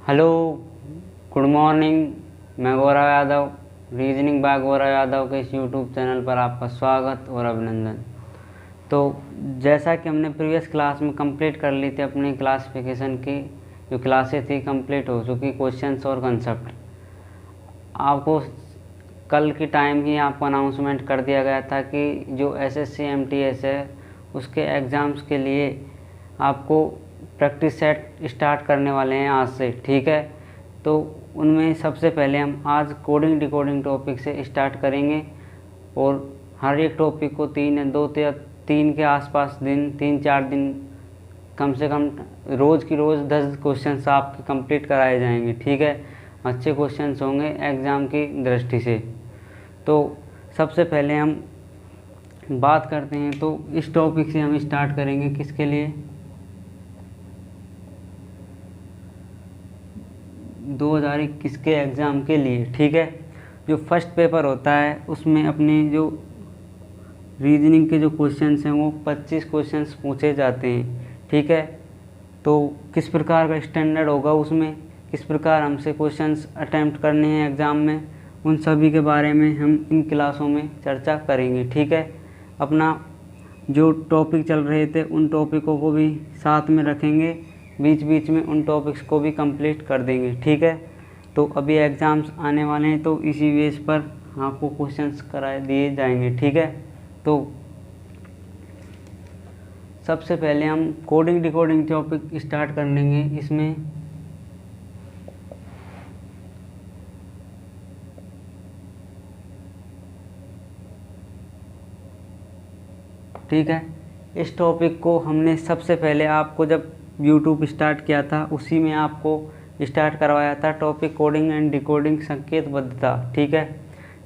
Hello, good morning. मैं Gaurav Yadav, reasoning bye Gaurav Yadav के इस यूट्यूब चैनल पर आपका स्वागत और अभिनंदन। तो जैसा कि हमने प्रीवियस क्लास में कंप्लीट कर ली थी अपनी क्लासिफिकेशन की जो क्लासेस थी, कंप्लीट हो चुकी क्वेश्चंस और कंसेप्ट। आपको कल की टाइम ही आपको अनाउंसमेंट कर दिया गया था कि जो एसएससी एमटीएस है उसके एग्ज़ाम्स के लिए आपको प्रैक्टिस सेट स्टार्ट करने वाले हैं आज से, ठीक है। तो उनमें सबसे पहले हम आज कोडिंग डिकोडिंग टॉपिक से स्टार्ट करेंगे और हर एक टॉपिक को 3 के आसपास दिन, 3-4 दिन कम से कम रोज़ की रोज़ 10 क्वेश्चंस आपके कंप्लीट कराए जाएंगे, ठीक है। अच्छे क्वेश्चंस होंगे एग्ज़ाम की दृष्टि से। तो सबसे पहले हम बात करते हैं, तो इस टॉपिक से हम स्टार्ट करेंगे किसके लिए, 2021 के एग्ज़ाम के लिए, ठीक है। जो फर्स्ट पेपर होता है उसमें अपने जो रीजनिंग के जो क्वेश्चंस हैं वो 25 क्वेश्चंस पूछे जाते हैं, ठीक है। तो किस प्रकार का स्टैंडर्ड होगा, उसमें किस प्रकार हमसे क्वेश्चंस अटेम्प्ट करने हैं एग्ज़ाम में, उन सभी के बारे में हम इन क्लासों में चर्चा करेंगे, ठीक है। अपना जो टॉपिक चल रहे थे उन टॉपिकों को भी साथ में रखेंगे, बीच बीच में उन टॉपिक्स को भी कंप्लीट कर देंगे, ठीक है। तो अभी एग्ज़ाम्स आने वाले हैं तो इसी बेस पर आपको क्वेश्चंस कराए दिए जाएंगे, ठीक है। तो सबसे पहले हम कोडिंग डिकोडिंग टॉपिक स्टार्ट कर लेंगे। इसमें ठीक है, इस टॉपिक को हमने सबसे पहले आपको जब यूट्यूब स्टार्ट किया था उसी में आपको स्टार्ट करवाया था, टॉपिक कोडिंग एंड डिकोडिंग संकेतबद्धता, ठीक है।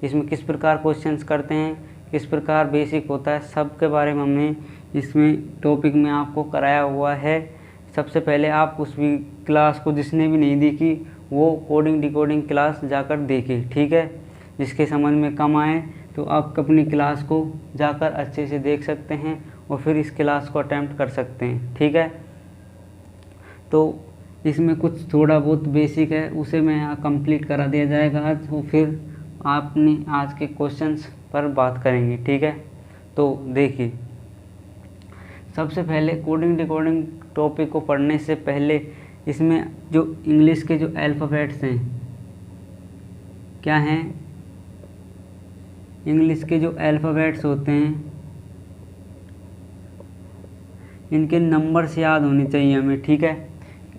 इसमें किस प्रकार क्वेश्चंस करते हैं, किस प्रकार बेसिक होता है, सब के बारे में हमने इसमें टॉपिक में आपको कराया हुआ है। सबसे पहले आप उस भी क्लास को जिसने भी नहीं देखी वो कोडिंग डिकोडिंग क्लास जाकर देखे, ठीक है। जिसके समझ में कम आए तो आप अपनी क्लास को जाकर अच्छे से देख सकते हैं और फिर इस क्लास को अटेम्प्ट कर सकते हैं, ठीक है। तो इसमें कुछ थोड़ा बहुत बेसिक है उसे मैं यहाँ कंप्लीट करा दिया जाएगा आज, और फिर आपने आज के क्वेश्चंस पर बात करेंगे, ठीक है। तो देखिए, सबसे पहले कोडिंग डिकोडिंग टॉपिक को पढ़ने से पहले इसमें जो इंग्लिश के जो अल्फ़ाबेट्स हैं, क्या हैं, इंग्लिश के जो अल्फ़ाबेट्स होते हैं इनके नंबर्स याद होने चाहिए हमें, ठीक है।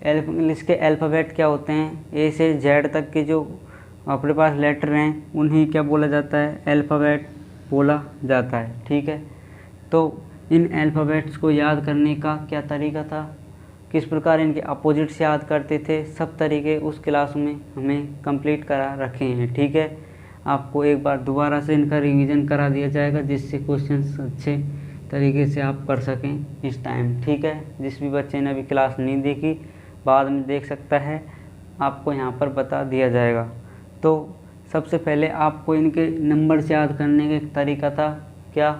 इंग्लिश के अल्फ़ाबेट क्या होते हैं, ए से जेड तक के जो अपने पास लेटर हैं उन्हें क्या बोला जाता है, अल्फ़ाबेट बोला जाता है, ठीक है। तो इन अल्फ़ाबेट्स को याद करने का क्या तरीका था, किस प्रकार इनके अपोजिट्स याद करते थे, सब तरीके उस क्लास में हमें कंप्लीट करा रखे हैं, ठीक है। आपको एक बार दोबारा से इनका रिवीजन करा दिया जाएगा जिससे क्वेश्चंस अच्छे तरीके से आप कर सकें इस टाइम, ठीक है। जिस भी बच्चे ने अभी क्लास नहीं देखी बाद में देख सकता है, आपको यहाँ पर बता दिया जाएगा। तो सबसे पहले आपको इनके नंबर्स याद करने का एक तरीका था क्या,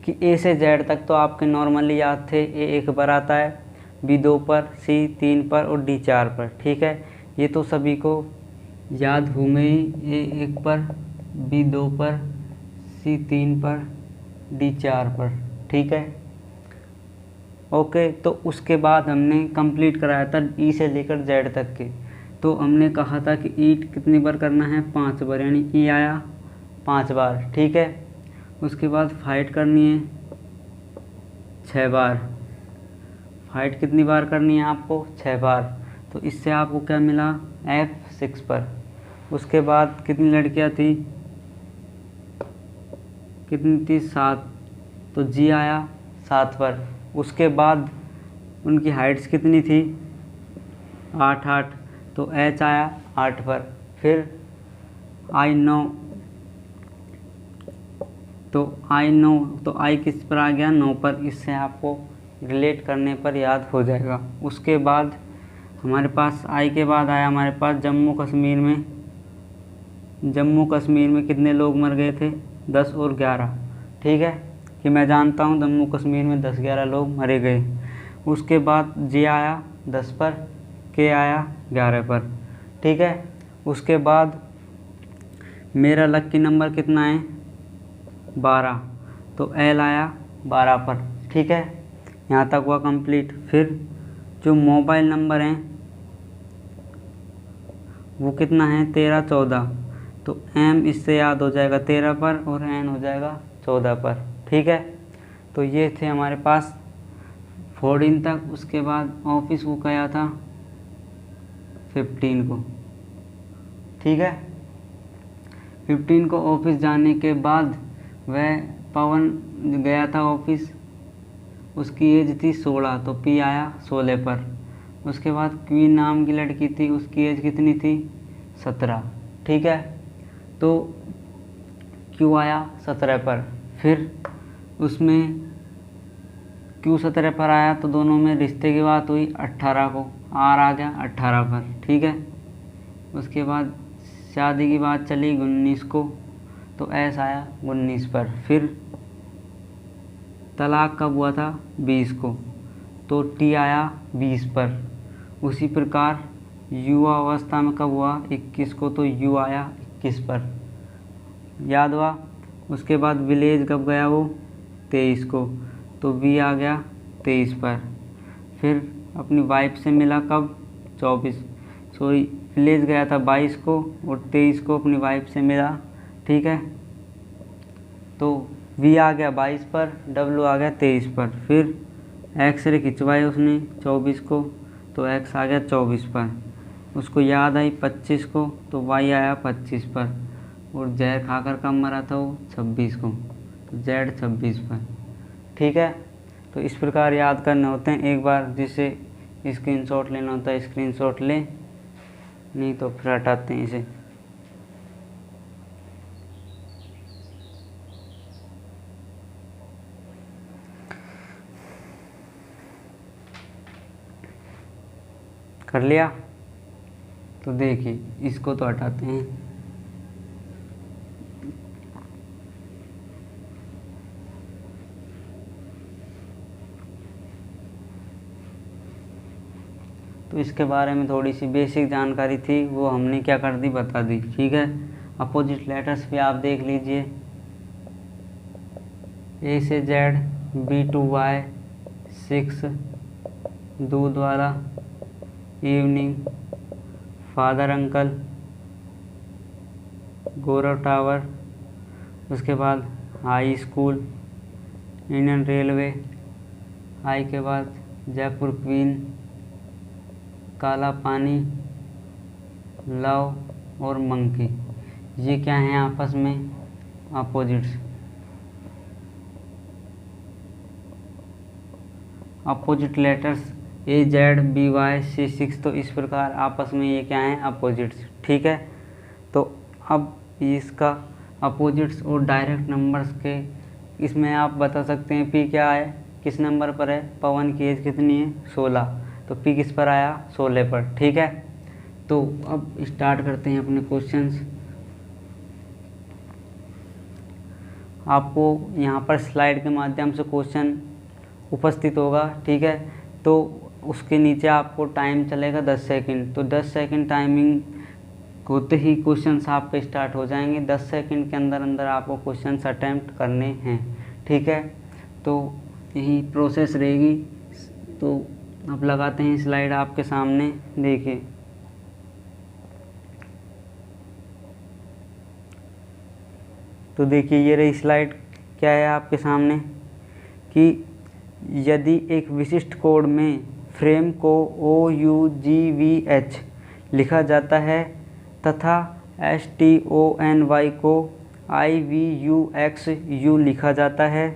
कि ए से जेड तक तो आपके नॉर्मली याद थे, ए 1 पर आता है, बी 2 पर, सी 3 पर और डी 4 पर, ठीक है। ये तो सभी को याद होंगे ही, ए 1 पर, बी 2 पर, सी 3 पर, डी 4 पर, ठीक है। ओके, तो उसके बाद हमने कंप्लीट कराया था ई से लेकर जेड तक के। तो हमने कहा था कि ई कितनी बार करना है, 5 बार, यानी ई आया 5 बार, ठीक है। उसके बाद फाइट करनी है 6 बार, फाइट कितनी बार करनी है आपको, 6 बार। तो इससे आपको क्या मिला, F6 पर। उसके बाद कितनी लड़कियां थी, कितनी थी, 7, तो जी आया 7 पर। उसके बाद उनकी हाइट्स कितनी थी, 8, तो H आया 8 पर। फिर I9, तो I9, तो I किस पर आ गया, 9 पर। इससे आपको रिलेट करने पर याद हो जाएगा। उसके बाद हमारे पास I के बाद आया हमारे पास जम्मू कश्मीर में। जम्मू कश्मीर में कितने लोग मर गए थे, 10 और 11, ठीक है। कि मैं जानता हूँ जम्मू कश्मीर में 10-11 लोग मरे गए। उसके बाद जे आया 10 पर, के आया 11 पर, ठीक है। उसके बाद मेरा लकी नंबर कितना है 12, तो एल आया 12 पर, ठीक है। यहाँ तक हुआ कंप्लीट। फिर जो मोबाइल नंबर हैं वो कितना है 13 14, तो एम इससे याद हो जाएगा 13 पर और एन हो जाएगा 14 पर, ठीक है। तो ये थे हमारे पास 14 तक। उसके बाद ऑफिस को गया था 15 को, ठीक है। 15 को ऑफिस जाने के बाद वह पवन गया था ऑफिस, उसकी एज थी 16, तो पी आया 16 पर। उसके बाद क्वीन नाम की लड़की थी, उसकी एज कितनी थी 17, ठीक है। तो क्यू आया 17 पर। फिर उसमें क्यू 17 पर आया तो दोनों में रिश्ते की बात हुई 18 को, आर आ गया 18 पर, ठीक है। उसके बाद शादी की बात चली 19 को, तो एस आया 19 पर। फिर तलाक कब हुआ था 20 को, तो टी आया 20 पर। उसी प्रकार युवा अवस्था में कब हुआ 21 को, तो यू आया 21 पर, याद हुआ। उसके बाद विलेज कब गया वो 23 को, तो वी आ गया 23 पर। फिर अपनी वाइफ से मिला कब 24, सॉरी विलेज गया था 22 को और 23 को अपनी वाइफ से मिला, ठीक है। तो वी आ गया 22 पर, डब्ल्यू आ गया 23 पर। फिर एक्सरे खिंचवाई उसने 24 को, तो एक्स आ गया 24 पर। उसको याद आई 25 को, तो वाई आया 25 पर। और जहर खाकर कब मरा था वो 26 को, तो जेड 26 पर, ठीक है। तो इस प्रकार याद करने होते हैं। एक बार जिसे स्क्रीनशॉट लेना होता है स्क्रीनशॉट ले, नहीं तो फिर हटाते हैं इसे। कर लिया? तो देखिए इसको तो हटाते हैं। तो इसके बारे में थोड़ी सी बेसिक जानकारी थी, वो हमने क्या कर दी बता दी, ठीक है। अपोजिट लेटर्स भी आप देख लीजिए, ए से जेड, बी टू वाई, 6 दूध वाला, इवनिंग, फादर अंकल, गौरव टावर। उसके बाद high school, Indian railway, high के बाद जयपुर क्वीन, काला पानी, लव और मंकी। ये क्या हैं आपस में अपोजिट्स। अपोजिट लेटर्स ए जेड बी वाई सी 6, तो इस प्रकार आपस में ये क्या हैं अपोजिट्स, ठीक है। तो अब इसका अपोजिट्स और डायरेक्ट नंबर्स के इसमें आप बता सकते हैं पी क्या है, किस नंबर पर है। पवन की एज कितनी है 16, तो पी किस पर आया 16 पर, ठीक है। तो अब स्टार्ट करते हैं अपने क्वेश्चंस। आपको यहाँ पर स्लाइड के माध्यम से क्वेश्चन उपस्थित होगा, ठीक है। तो उसके नीचे आपको टाइम चलेगा 10 सेकंड, तो 10 सेकंड टाइमिंग होते ही क्वेश्चंस आपके स्टार्ट हो जाएंगे। 10 सेकंड के अंदर अंदर आपको क्वेश्चंस अटेम्प्ट करने हैं, ठीक है। तो यही प्रोसेस रहेगी। तो अब लगाते हैं स्लाइड आपके सामने, देखिए। तो देखिए ये रही स्लाइड, क्या है आपके सामने कि यदि एक विशिष्ट कोड में फ्रेम को OUGVH लिखा जाता है तथा STONY को IVUXU लिखा जाता है,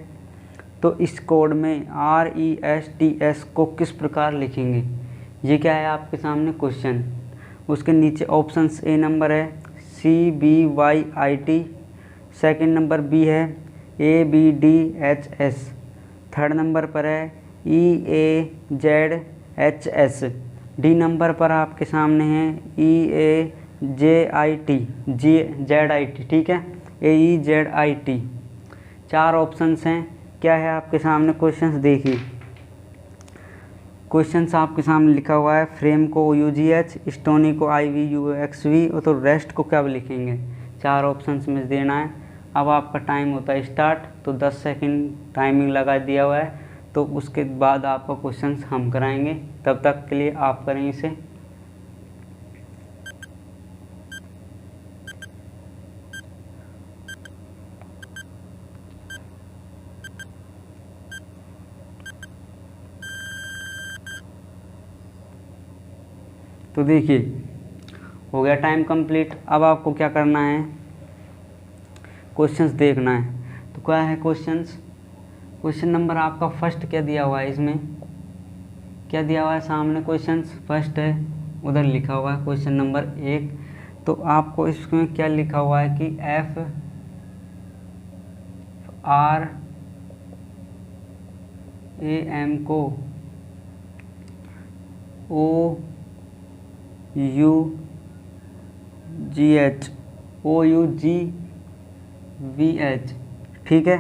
तो इस कोड में RESTS को किस प्रकार लिखेंगे। ये क्या है आपके सामने क्वेश्चन। उसके नीचे ऑप्शंस ए नंबर है CBYIT, सेकंड नंबर बी है ABDHS, थर्ड नंबर पर है EAZHS, डी नंबर पर आपके सामने है EAZIT, ठीक है, AEZIT। 4 ऑप्शंस हैं। क्या है आपके सामने क्वेश्चंस, देखिए। क्वेश्चंस आपके सामने लिखा हुआ है, फ्रेम को UGH, स्टोनी को IVUXV और तो रेस्ट को क्या लिखेंगे, 4 ऑप्शंस में देना है। अब आपका टाइम होता है स्टार्ट, तो 10 सेकंड टाइमिंग लगा दिया हुआ है, तो उसके बाद आपका क्वेश्चंस हम कराएंगे, तब तक के लिए आप करें इसे। तो देखिए हो गया टाइम कंप्लीट। अब आपको क्या करना है, क्वेश्चंस देखना है। तो क्या है क्वेश्चंस, क्वेश्चन नंबर आपका फर्स्ट क्या दिया हुआ है, इसमें क्या दिया हुआ है सामने, क्वेश्चंस फर्स्ट है, उधर लिखा हुआ है क्वेश्चन नंबर 1। तो आपको इसमें क्या लिखा हुआ है कि FRAM को OUGVH, ठीक है।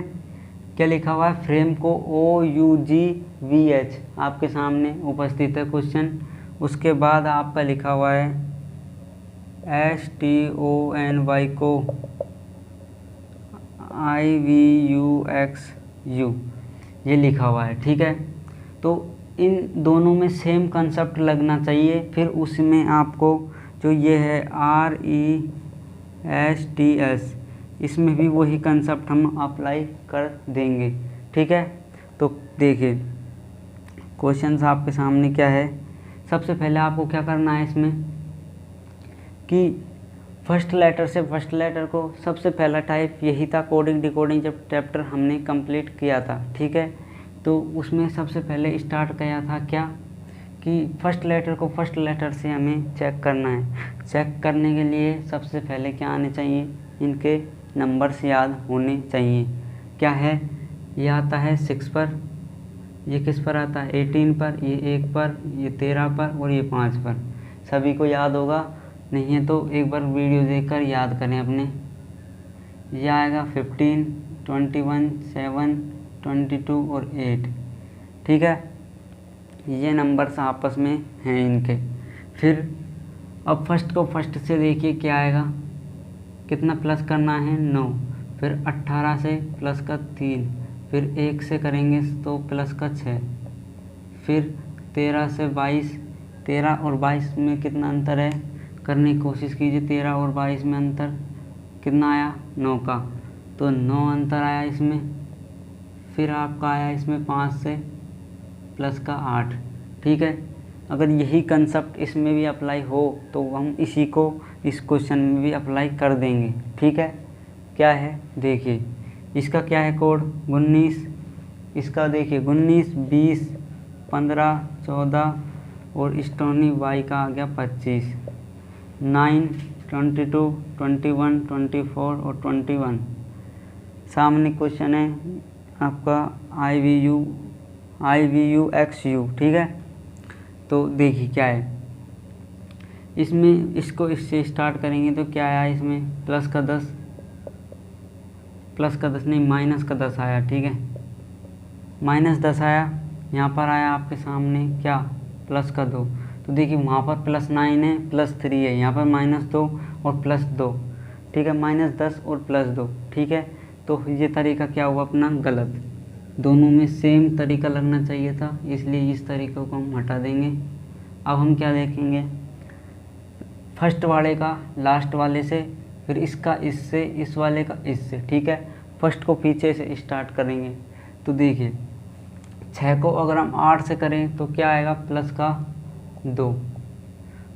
क्या लिखा हुआ है, फ्रेम को OUGVH आपके सामने उपस्थित है क्वेश्चन। उसके बाद आपका लिखा हुआ है STONY को IVUXU, ये लिखा हुआ है, ठीक है। तो इन दोनों में सेम कंसेप्ट लगना चाहिए, फिर उसमें आपको जो ये है RESTS, इसमें भी वही कंसेप्ट हम अप्लाई कर देंगे, ठीक है। तो देखिए क्वेश्चंस आपके सामने क्या है। सबसे पहले आपको क्या करना है इसमें कि फर्स्ट लेटर से फर्स्ट लेटर को, सबसे पहला टाइप यही था कोडिंग डिकोडिंग, जब चैप्टर हमने कंप्लीट किया था, ठीक है। तो उसमें सबसे पहले स्टार्ट किया था क्या कि फर्स्ट लेटर को फर्स्ट लेटर से हमें चेक करना है। चेक करने के लिए सबसे पहले क्या आने चाहिए, इनके नंबर्स याद होने चाहिए। क्या है, ये आता है 6 पर, ये किस पर आता है 18 पर, ये 1 पर, ये 13 पर और ये 5 पर। सभी को याद होगा, नहीं है तो एक बार वीडियो देखकर याद करें अपने। ये आएगा 15, 21, 7, 22 और 8, ठीक है। ये नंबर्स आपस में हैं इनके। फिर अब फर्स्ट को फर्स्ट से देखिए क्या आएगा, कितना प्लस करना है 9, फिर 18 से प्लस का 3, फिर 1 से करेंगे तो प्लस का 6, फिर 13 से 22, 13 और 22 में कितना अंतर है, करने की कोशिश कीजिए। 13 और 22 में अंतर कितना आया, 9 का, तो 9 अंतर आया इसमें। फिर आपका आया इसमें 5 से प्लस का 8, ठीक है। अगर यही कंसेप्ट इसमें भी अप्लाई हो तो हम इसी को इस क्वेश्चन में भी अप्लाई कर देंगे, ठीक है। क्या है देखिए, इसका क्या है कोड 19, इसका देखिए 19, 20, 15, 14 और स्टोनी वाई का आ गया 25, 9, 22, 21, 24 और 21। सामने क्वेश्चन है आपका IVUXU, ठीक है। तो देखिए क्या है इसमें, इसको इससे स्टार्ट करेंगे तो क्या आया इसमें, प्लस का 10 नहीं माइनस का 10 आया, ठीक है। -10 आया, यहाँ पर आया आपके सामने क्या, प्लस का 2। तो देखिए वहाँ पर +9 है, +3 है, यहाँ पर -2 और +2, ठीक है। -10 और +2, ठीक है। तो ये तरीका क्या हुआ अपना गलत, दोनों में सेम तरीका लगना चाहिए था, इसलिए इस तरीके को हम हटा देंगे। अब हम क्या देखेंगे, फर्स्ट वाले का लास्ट वाले से, फिर इसका इससे, इस वाले का इससे, ठीक है। फर्स्ट को पीछे से स्टार्ट करेंगे। तो देखिए 6 को अगर हम 8 से करें तो क्या आएगा, प्लस का 2,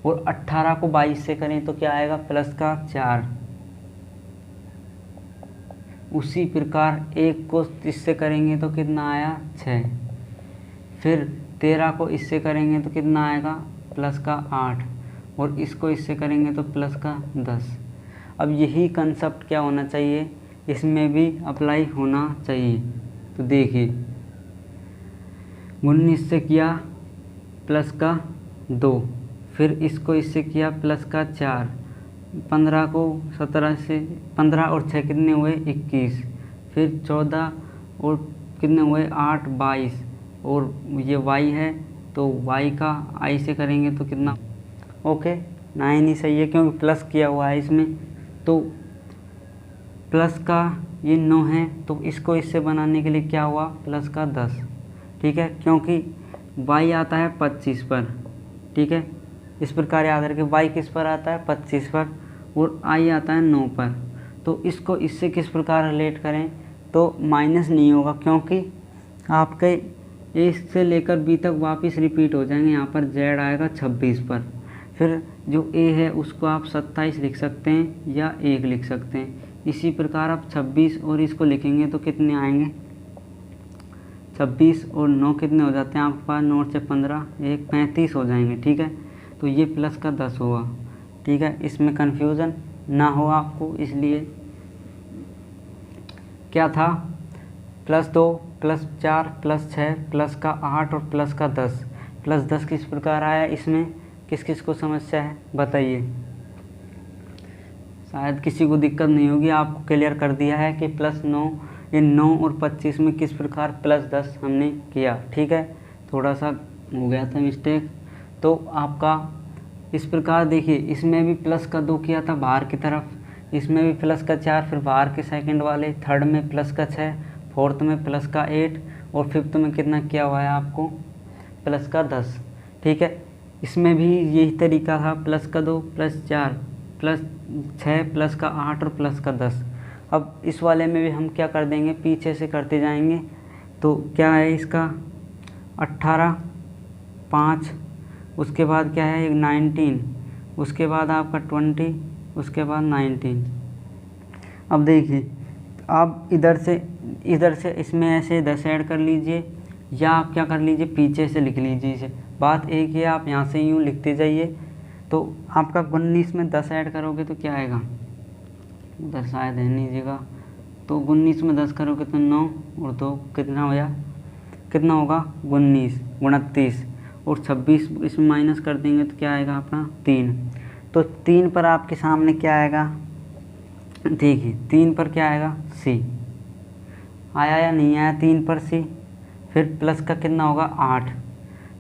और 18 को 22 से करें तो क्या आएगा, प्लस का 4। उसी प्रकार 1 को इससे करेंगे तो कितना आया 6, फिर 13 को इससे करेंगे तो कितना आएगा, प्लस का 8, और इसको इससे करेंगे तो प्लस का 10। अब यही कंसेप्ट क्या होना चाहिए, इसमें भी अप्लाई होना चाहिए। तो देखिए 19 से किया प्लस का 2, फिर इसको इससे किया प्लस का 4, 15 को 17 से, 15 और 6 कितने हुए 21, फिर 14 और कितने हुए 8, 22, और ये y है तो y का i से करेंगे तो कितना, ओके 9 ही सही है क्योंकि प्लस किया हुआ है इसमें। तो प्लस का ये 9 है, तो इसको इससे बनाने के लिए क्या हुआ, प्लस का 10, ठीक है, क्योंकि y आता है 25 पर, ठीक है। इस प्रकार याद रखें y किस पर आता है, 25 पर, और i आता है 9 पर। तो इसको इससे किस प्रकार रिलेट करें, तो माइनस नहीं होगा क्योंकि आपके ए से लेकर बी तक वापस रिपीट हो जाएंगे। यहाँ पर z आएगा 26 पर, फिर जो ए है उसको आप 27 लिख सकते हैं या 1 लिख सकते हैं। इसी प्रकार आप 26 और इसको लिखेंगे तो कितने आएंगे, 26 और 9 कितने हो जाते हैं आपके पास, 9 से 15 1 35 हो जाएंगे, ठीक है। तो ये प्लस का 10 होगा, ठीक है, इसमें कन्फ्यूज़न ना हो आपको, इसलिए क्या था, +2 +4 +6 प्लस का 8 और प्लस का 10, +10 किस प्रकार आया, इसमें किस किस को समस्या है बताइए। शायद किसी को दिक्कत नहीं होगी, आपको क्लियर कर दिया है कि +9 ये 9 और 25 में किस प्रकार +10 हमने किया, ठीक है। थोड़ा सा हो गया था मिस्टेक। तो आपका इस प्रकार देखिए, इसमें भी प्लस का 2 किया था बाहर की तरफ, इसमें भी प्लस का 4, फिर बाहर के सेकंड वाले, थर्ड में प्लस का 6, फोर्थ में प्लस का 8 और फिफ्थ में कितना किया हुआ है आपको, प्लस का 10, ठीक है। इसमें भी यही तरीका था, प्लस का 2 +4 +6 प्लस का 8 और प्लस का 10। अब इस वाले में भी हम क्या कर देंगे, पीछे से करते जाएंगे। तो क्या है इसका 18 5, उसके बाद क्या है 19, उसके बाद आपका 20, उसके बाद 19। अब देखिए, आप इधर से इसमें ऐसे 10 ऐड कर लीजिए, या आप क्या कर लीजिए पीछे से लिख लीजिए इसे। बात एक ही है, आप यहाँ से यूँ लिखते जाइए। तो आपका 19 में 10 ऐड करोगे तो क्या आएगा, उधर शायद है नहीं जगह, तो 19 में 10 करोगे तो 9 और 2 कितना होगा, कितना होगा 19 29, और 26 इसमें माइनस कर देंगे तो क्या आएगा अपना 3। तो 3 पर आपके सामने क्या आएगा, देखिए 3 पर क्या आएगा सी, आया या नहीं आया 3 पर सी, फिर प्लस का कितना होगा 8।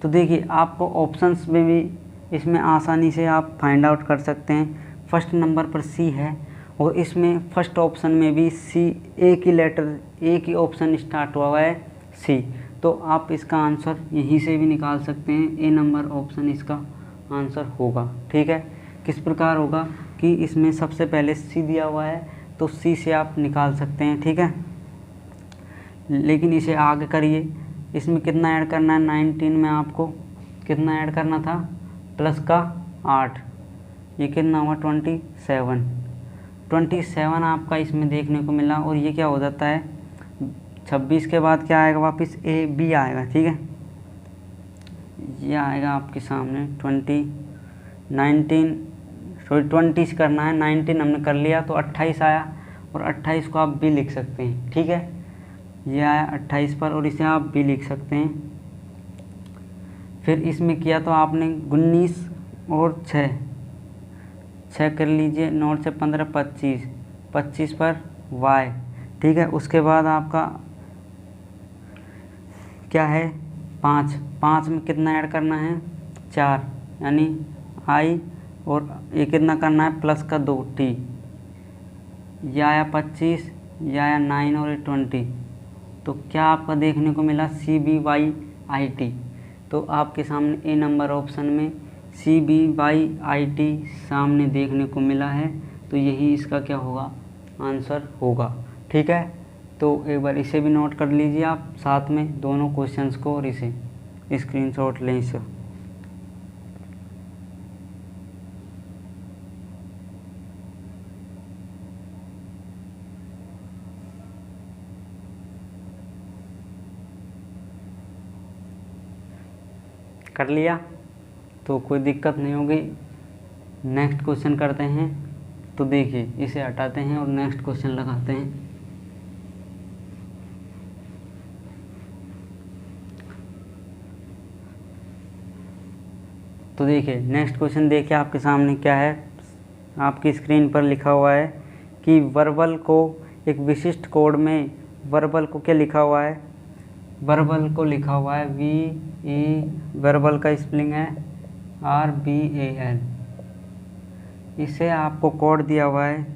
तो देखिए आपको ऑप्शंस में भी इसमें आसानी से आप फाइंड आउट कर सकते हैं। फर्स्ट नंबर पर सी है, और इसमें फर्स्ट ऑप्शन में भी सी, एक ही लेटर, एक ही ऑप्शन स्टार्ट हुआ है सी, तो आप इसका आंसर यहीं से भी निकाल सकते हैं, ए नंबर ऑप्शन इसका आंसर होगा, ठीक है। किस प्रकार होगा कि इसमें सबसे पहले सी दिया हुआ है, तो सी से आप निकाल सकते हैं, ठीक है। लेकिन इसे आगे करिए, इसमें कितना ऐड करना है, 19 में आपको कितना ऐड करना था, प्लस का 8, ये कितना हुआ 27 आपका इसमें देखने को मिला। और ये क्या हो जाता है, 26 के बाद क्या आएगा वापस, ए बी आएगा, ठीक है। ये आएगा आपके सामने 20 करना है, 19 हमने कर लिया तो 28 आया, और 28 को आप बी लिख सकते हैं, ठीक है। ये आया 28 पर, और इसे आप बी लिख सकते हैं। फिर इसमें किया तो आपने 19 और 6 कर लीजिए, 9 से 15 25 पर y, ठीक है। उसके बाद आपका क्या है 5 में कितना ऐड करना है 4, यानी i, और ये कितना करना है प्लस का 2 t, ये आया 25, ये आया 9 और 20। तो क्या आपका देखने को मिला CBYIT। तो आपके सामने ए नंबर ऑप्शन में CBYIT सामने देखने को मिला है, तो यही इसका क्या होगा आंसर होगा, ठीक है। तो एक बार इसे भी नोट कर लीजिए आप साथ में दोनों क्वेश्चंस को, और इसे स्क्रीनशॉट लें इसे। कर लिया तो कोई दिक्कत नहीं होगी। नेक्स्ट क्वेश्चन करते हैं। तो देखिए इसे हटाते हैं और नेक्स्ट क्वेश्चन लगाते हैं। तो देखिए नेक्स्ट क्वेश्चन देखिए आपके सामने क्या है, आपकी स्क्रीन पर लिखा हुआ है कि वर्बल को एक विशिष्ट कोड में, वर्बल को क्या लिखा हुआ है, वर्बल को लिखा हुआ है वी ई, वर्बल का स्पेलिंग है RBAL। इसे आपको कोड दिया हुआ है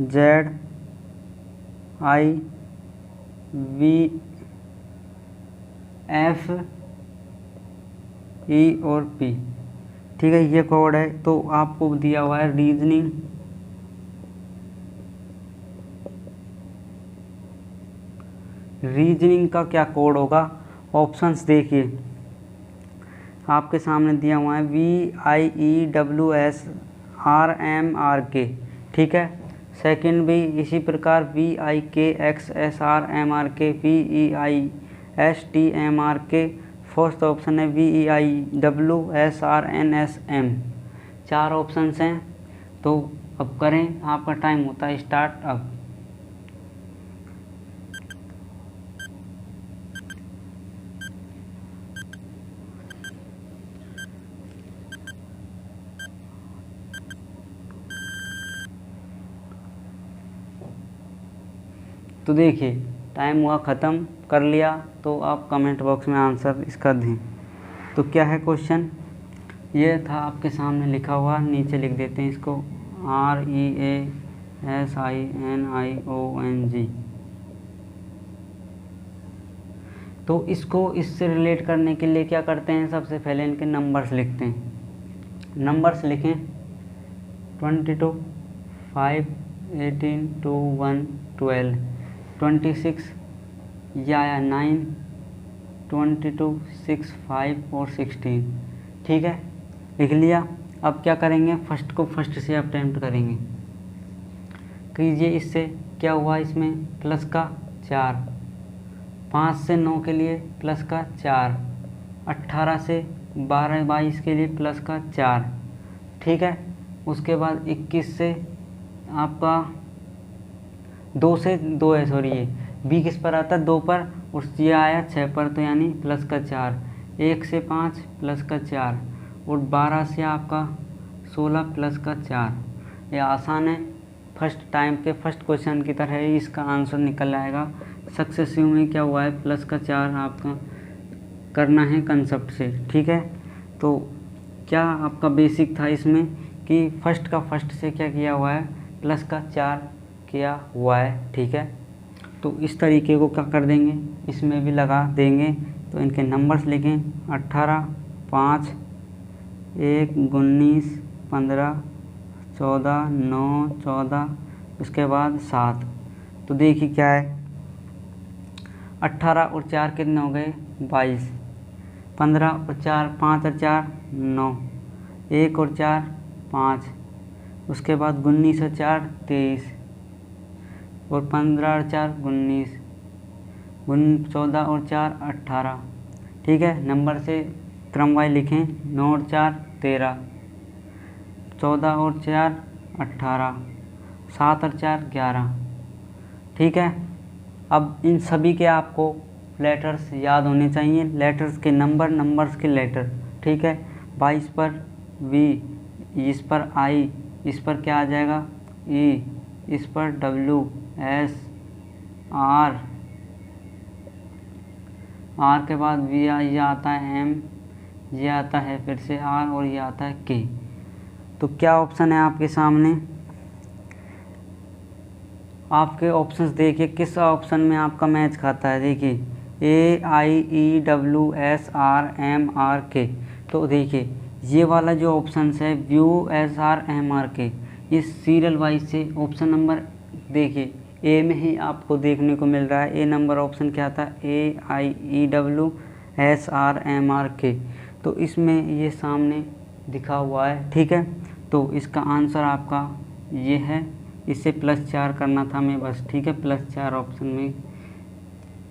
ZIVFE और P, ठीक है, ये कोड है। तो आपको दिया हुआ है रीजनिंग, रीजनिंग का क्या कोड होगा, ऑप्शंस देखिए आपके सामने दिया हुआ है VIEWSRMRK, ठीक है। सेकंड भी इसी प्रकार VIKXSRMRK, VEISTMRK। फर्स्ट ऑप्शन है VEIWSRNSM। 4 ऑप्शंस हैं। तो अब करें, आपका टाइम होता है स्टार्ट अब। तो देखिए टाइम हुआ ख़त्म, कर लिया। तो आप कमेंट बॉक्स में आंसर इसका दें। तो क्या है क्वेश्चन, ये था आपके सामने लिखा हुआ, नीचे लिख देते हैं इसको REASINIONG। तो इसको इससे रिलेट करने के लिए क्या करते हैं, सबसे पहले इनके नंबर्स लिखते हैं। नंबर्स लिखें 22, 5, 18, 2, 1, 12, 26, या 9, 22, 6, 5 और 16, ठीक है, लिख लिया। अब क्या करेंगे, फर्स्ट को फर्स्ट से अटेम्प्ट करेंगे। कीजिए, इससे क्या हुआ, इसमें प्लस का 4, 5 से 9 के लिए प्लस का 4, 18 से 12 22 के लिए प्लस का 4, ठीक है। उसके बाद 21 से आपका 2 से 2 है, सॉरी ये बी किस पर आता है, 2 पर, उस ये आया 6 पर, तो यानी प्लस का 4, 1 से 5 प्लस का 4, और 12 से आपका 16 प्लस का 4। ये आसान है, फर्स्ट टाइम के फर्स्ट क्वेश्चन की तरह ही इसका आंसर निकल आएगा। सक्सेसिव में क्या हुआ है, प्लस का 4 आपका करना है कंसेप्ट से, ठीक है। तो क्या आपका बेसिक था इसमें कि फर्स्ट का फर्स्ट से क्या किया हुआ है, प्लस का 4 किया हुआ है, ठीक है। तो इस तरीके को क्या कर देंगे, इसमें भी लगा देंगे। तो इनके नंबर्स लिखें 18, 5, 1, 19, 15, 14, 9, 14, उसके बाद 7। तो देखिए क्या है, 18 और 4 कितने हो गए, 22, 15 और 4, 5 और 4 9, 1 और 4 5, उसके बाद 19 और 4 23, और 15 और 4 19, 14 और 4 18, ठीक है। नंबर से क्रमवाइज लिखें, 9 और 4 13, 14 और 4 18, 7 और 4 11, ठीक है। अब इन सभी के आपको लेटर्स याद होने चाहिए, लेटर्स के नंबर, नंबर्स के लेटर, ठीक है। 22 पर वी, इस पर आई, इस पर क्या आ जाएगा ई, इस पर डब्ल्यू, एस, आर, आर के बाद वी, ये आता है एम, ये आता है फिर से आर, और ये आता है के। तो क्या ऑप्शन है आपके सामने, आपके ऑप्शंस देखिए किस ऑप्शन में आपका मैच खाता है। देखिए AIEWSRMRK। तो देखिए ये वाला जो ऑप्शन है VUSRMRK, ये सीरियल वाइज से ऑप्शन नंबर देखिए ए में ही आपको देखने को मिल रहा है। ए नंबर ऑप्शन क्या था, AIEWSRMRK। तो इसमें ये सामने दिखा हुआ है, ठीक है। तो इसका आंसर आपका ये है, इससे +4 करना था हमें बस, ठीक है। +4 ऑप्शन में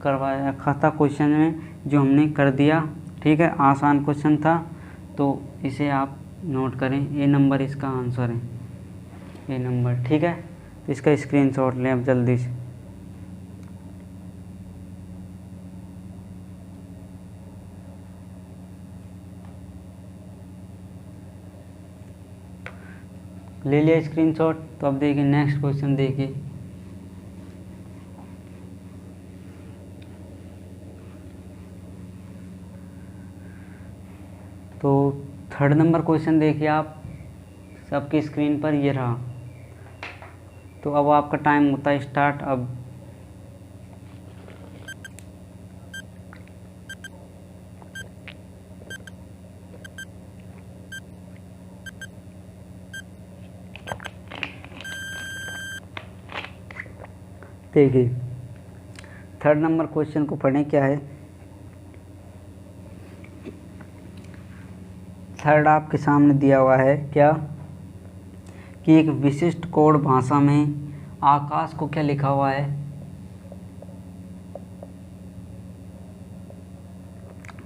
करवाया रखा था क्वेश्चन में, जो हमने कर दिया, ठीक है। आसान क्वेश्चन था, तो इसे आप नोट करें। ए नंबर इसका आंसर है, ए नंबर, ठीक है। तो इसका स्क्रीनशॉट लें अब जल्दी से। ले लिया स्क्रीनशॉट। तो अब देखिए नेक्स्ट क्वेश्चन देखिए, तो थर्ड नंबर क्वेश्चन देखिए आप सबकी स्क्रीन पर, ये रहा। तो अब आपका टाइम होता है स्टार्ट। अब देखिए थर्ड नंबर क्वेश्चन को पढ़ें क्या है। थर्ड आपके सामने दिया हुआ है क्या कि एक विशिष्ट कोड भाषा में आकाश को क्या लिखा हुआ है,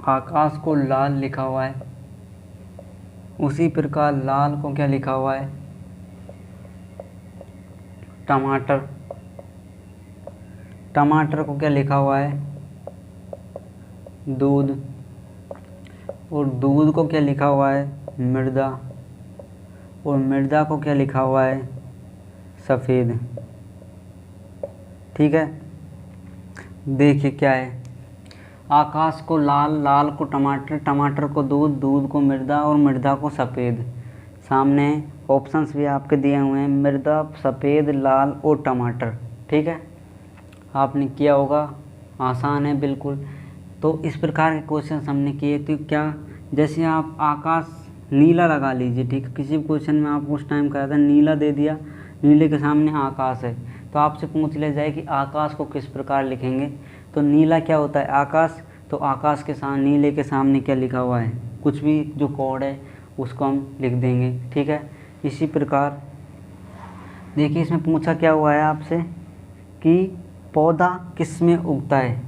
आकाश को लाल लिखा हुआ है। उसी प्रकार लाल को क्या लिखा हुआ है, टमाटर। टमाटर को क्या लिखा हुआ है, दूध। और दूध को क्या लिखा हुआ है, मृदा। और मृदा को क्या लिखा हुआ है, सफ़ेद। ठीक है, देखिए क्या है, आकाश को लाल, लाल को टमाटर, टमाटर को दूध, दूध को मृदा और मृदा को सफ़ेद। सामने ऑप्शंस भी आपके दिए हुए हैं, मृदा, सफ़ेद, लाल और टमाटर। ठीक है, आपने किया होगा, आसान है बिल्कुल। तो इस प्रकार के क्वेश्चन हमने किए। तो क्या, जैसे आप आकाश नीला लगा लीजिए, ठीक है, किसी भी क्वेश्चन में आपको उस टाइम कहा था नीला दे दिया, नीले के सामने आकाश है, तो आपसे पूछ लिया जाए कि आकाश को किस प्रकार लिखेंगे। तो नीला क्या होता है, आकाश। तो आकाश के सामने, नीले के सामने क्या लिखा हुआ है, कुछ भी जो कोड है उसको हम लिख देंगे। ठीक है, इसी प्रकार देखिए इसमें पूछा क्या हुआ है आपसे कि पौधा किस में उगता है,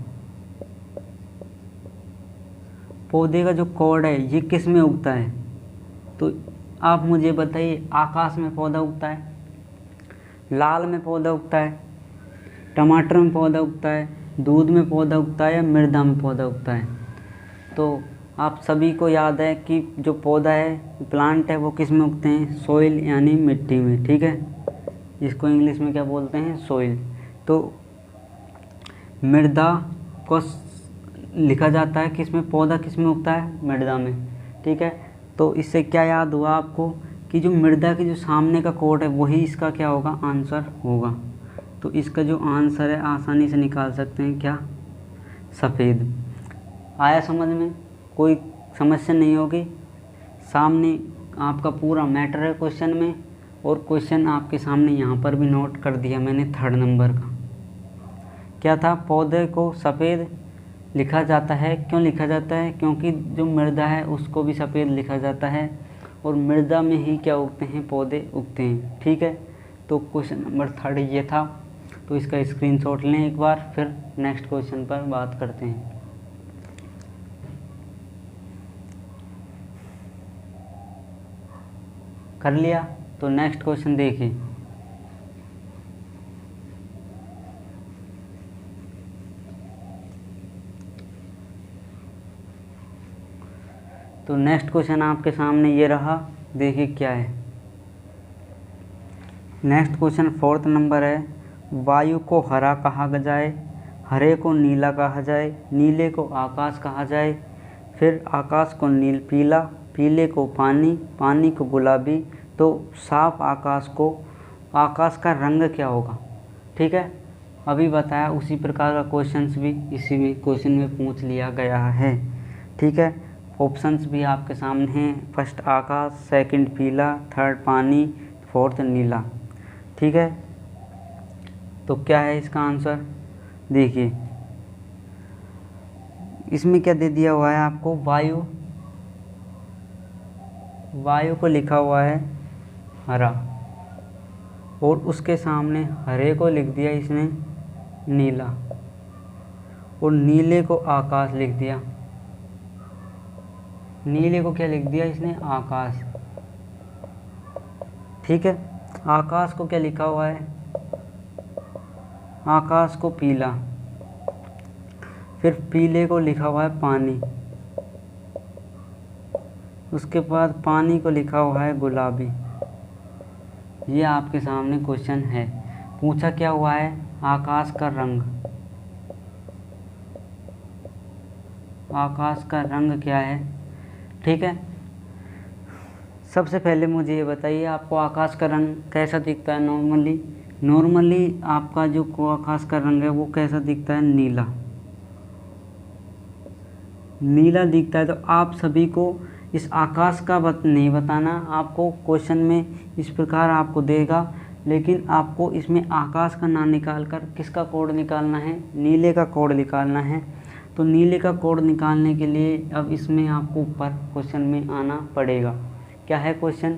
पौधे का जो कोड है ये किस में उगता है। तो आप मुझे बताइए, आकाश में पौधा उगता है, लाल में पौधा उगता है, टमाटर में पौधा उगता है, दूध में पौधा उगता है या मृदा में पौधा उगता है। तो आप सभी को याद है कि जो पौधा है, प्लांट है, वो किस में उगते हैं, सोइल यानी मिट्टी में। ठीक है, इसको इंग्लिश में क्या बोलते हैं, सोइल। तो मृदा को लिखा जाता है किस में, पौधा किस में उगता है, मृदा में। ठीक है, तो इससे क्या याद हुआ आपको कि जो मृदा के जो सामने का कोड है वही इसका क्या होगा, आंसर होगा। तो इसका जो आंसर है आसानी से निकाल सकते हैं, क्या, सफ़ेद। आया समझ में, कोई समस्या नहीं होगी। सामने आपका पूरा मैटर है क्वेश्चन में, और क्वेश्चन आपके सामने यहाँ पर भी नोट कर दिया मैंने थर्ड नंबर का। क्या था, पौधे को सफ़ेद लिखा जाता है। क्यों लिखा जाता है, क्योंकि जो मृदा है उसको भी सफ़ेद लिखा जाता है, और मृदा में ही क्या उगते हैं, पौधे उगते हैं। ठीक है, तो क्वेश्चन नंबर थर्ड ये था। तो इसका स्क्रीनशॉट लें एक बार, फिर नेक्स्ट क्वेश्चन पर बात करते हैं। कर लिया, तो नेक्स्ट क्वेश्चन देखिए। तो नेक्स्ट क्वेश्चन आपके सामने ये रहा, देखिए क्या है। नेक्स्ट क्वेश्चन फोर्थ नंबर है, वायु को हरा कहा जाए, हरे को नीला कहा जाए, नीले को आकाश कहा जाए, फिर आकाश को नील पीला, पीले को पानी, पानी को गुलाबी, तो साफ आकाश को, आकाश का रंग क्या होगा। ठीक है, अभी बताया उसी प्रकार का क्वेश्चंस भी इसी में क्वेश्चन में पूछ लिया गया है। ठीक है, ऑप्शंस भी आपके सामने हैं, फर्स्ट आकाश, सेकंड पीला, थर्ड पानी, फोर्थ नीला। ठीक है, तो क्या है इसका आंसर, देखिए इसमें क्या दे दिया हुआ है आपको, वायु, वायु को लिखा हुआ है हरा, और उसके सामने हरे को लिख दिया इसने नीला, और नीले को आकाश लिख दिया। नीले को क्या लिख दिया इसने, आकाश। ठीक है, आकाश को क्या लिखा हुआ है, आकाश को पीला, फिर पीले को लिखा हुआ है पानी, उसके बाद पानी को लिखा हुआ है गुलाबी। ये आपके सामने क्वेश्चन है, पूछा क्या हुआ है, आकाश का रंग, आकाश का रंग क्या है। ठीक है, सबसे पहले मुझे ये बताइए आपको आकाश का रंग कैसा दिखता है नॉर्मली। नॉर्मली आपका जो आकाश का रंग है वो कैसा दिखता है, नीला, नीला दिखता है। तो आप सभी को इस आकाश का नहीं बताना, आपको क्वेश्चन में इस प्रकार आपको देगा, लेकिन आपको इसमें आकाश का ना निकाल कर किसका कोड निकालना है, नीले का कोड निकालना है। तो नीले का कोड निकालने के लिए अब इसमें आपको ऊपर क्वेश्चन में आना पड़ेगा। क्या है क्वेश्चन,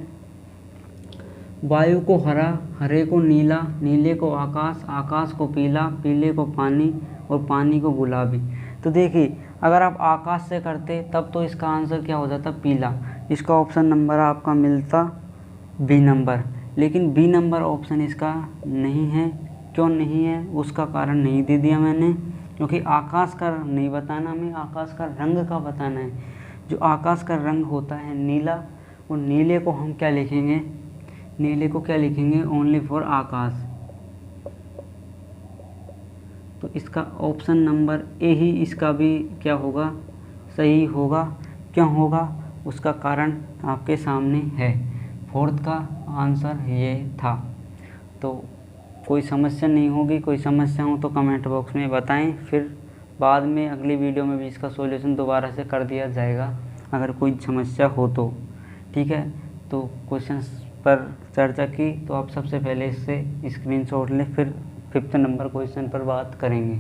वायु को हरा, हरे को नीला, नीले को आकाश, आकाश को पीला, पीले को पानी और पानी को गुलाबी। तो देखिए अगर आप आकाश से करते तब तो इसका आंसर क्या हो जाता, पीला। इसका ऑप्शन नंबर आपका मिलता बी नंबर, लेकिन बी नंबर ऑप्शन इसका नहीं है। क्यों नहीं है उसका कारण नहीं दे दिया मैंने, क्योंकि आकाश का नहीं बताना, हमें आकाश का रंग का बताना है। जो आकाश का रंग होता है नीला, और नीले को हम क्या लिखेंगे, नीले को क्या लिखेंगे, ओनली फॉर आकाश। तो इसका ऑप्शन नंबर ए ही इसका भी क्या होगा, सही होगा। क्यों होगा उसका कारण आपके सामने है, फोर्थ का आंसर ये था। तो कोई समस्या नहीं होगी, कोई समस्या हो तो कमेंट बॉक्स में बताएं, फिर बाद में अगली वीडियो में भी इसका सॉल्यूशन दोबारा से कर दिया जाएगा अगर कोई समस्या हो तो। ठीक है, तो क्वेश्चंस पर चर्चा की तो आप सबसे पहले इससे स्क्रीनशॉट लें, फिर 5th नंबर क्वेश्चन पर बात करेंगे।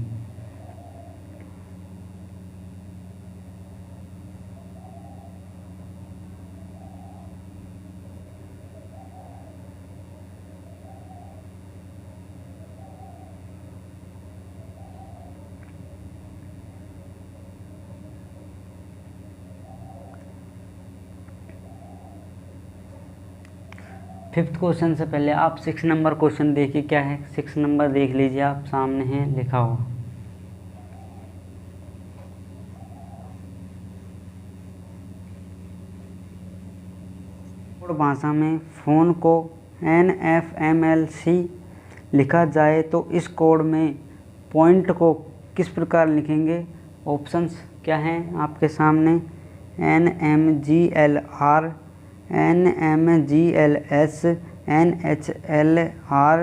फिफ्थ क्वेश्चन से पहले आप 6 नंबर क्वेश्चन देखिए क्या है। 6 नंबर देख लीजिए, आप सामने है लिखा हुआ। कोड भाषा में फ़ोन को NFMLC लिखा जाए तो इस कोड में पॉइंट को किस प्रकार लिखेंगे। ऑप्शंस क्या हैं आपके सामने, NMGLR, NMGLS, NHLR,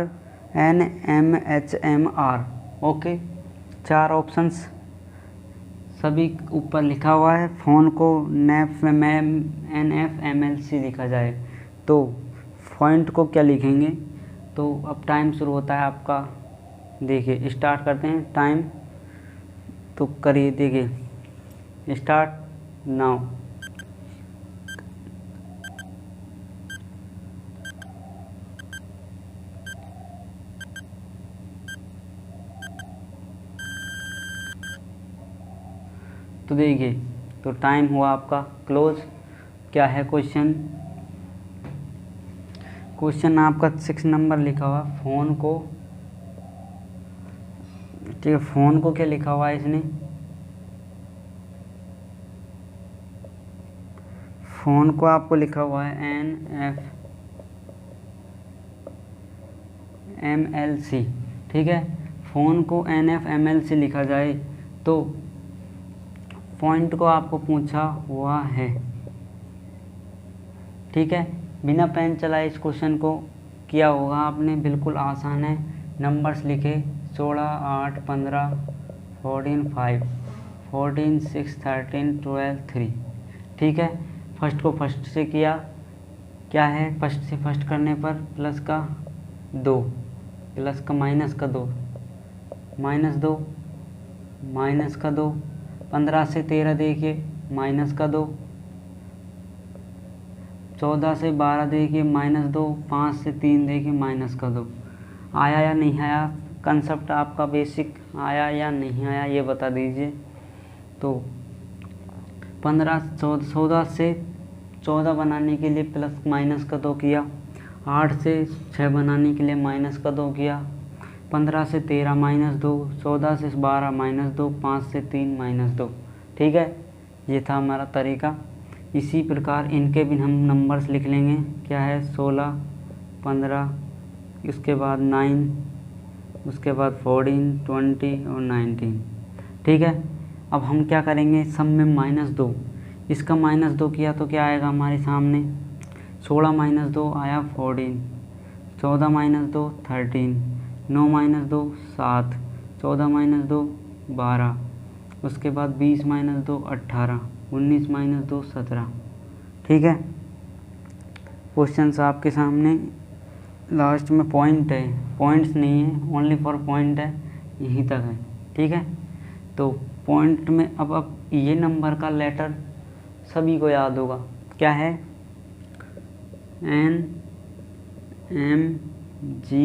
NMHMR। Okay, 4 options सभी ऊपर लिखा हुआ है। फ़ोन को NFMLC लिखा जाए तो पॉइंट को क्या लिखेंगे। तो अब टाइम शुरू होता है आपका, देखिए स्टार्ट करते हैं टाइम। तो करिए, देखिए स्टार्ट नाउ। तो देखिए तो टाइम हुआ आपका क्लोज। क्या है क्वेश्चन, क्वेश्चन आपका 6 नंबर लिखा हुआ, फ़ोन को, ठीक है, फ़ोन को क्या लिखा हुआ है इसने, फ़ोन को आपको लिखा हुआ है NFMLC। ठीक है, फ़ोन को NFMLC लिखा जाए तो पॉइंट को आपको पूछा हुआ है। ठीक है, बिना पेन चलाए इस क्वेश्चन को किया होगा आपने, बिल्कुल आसान है। नंबर्स लिखे 16, 8, 15, 14, 5, 14, 6, 13, 12, 3। ठीक है, फर्स्ट को फर्स्ट से किया, क्या है फर्स्ट से फर्स्ट करने पर प्लस का 2, प्लस का माइनस का 2, माइनस 2, माइनस का 2, 15 से 13 देखिए माइनस का 2, 14 से 12 देखिए माइनस 2, 5 से 3 देखिए माइनस का 2। आया या नहीं आया, कंसेप्ट आपका बेसिक आया या नहीं आया ये बता दीजिए। तो 14 से 14 बनाने के लिए प्लस माइनस का 2 किया, 8 से 6 बनाने के लिए माइनस का 2 किया, 15 से 13 माइनस 2, 14 से 12 माइनस 2, 5 से 3 माइनस 2। ठीक है, ये था हमारा तरीका। इसी प्रकार इनके भी हम नंबर्स लिख लेंगे, क्या है 16, 15, उसके बाद 9, उसके बाद 14, 20 और 19। ठीक है, अब हम क्या करेंगे, सब में -2, इसका -2 किया तो क्या आएगा हमारे सामने, 16 माइनस 2 आया 14, 14 माइनस 2 13, 9 माइनस 2 7, 14 माइनस 2 12, उसके बाद 20 माइनस 2 18, 19 माइनस 2 17। ठीक है, क्वेश्चंस आपके सामने। लास्ट में पॉइंट है, पॉइंट्स नहीं है, ओनली फॉर पॉइंट है, यहीं तक है। ठीक है, तो पॉइंट में अब ये नंबर का लेटर सभी को याद होगा, क्या है, N M G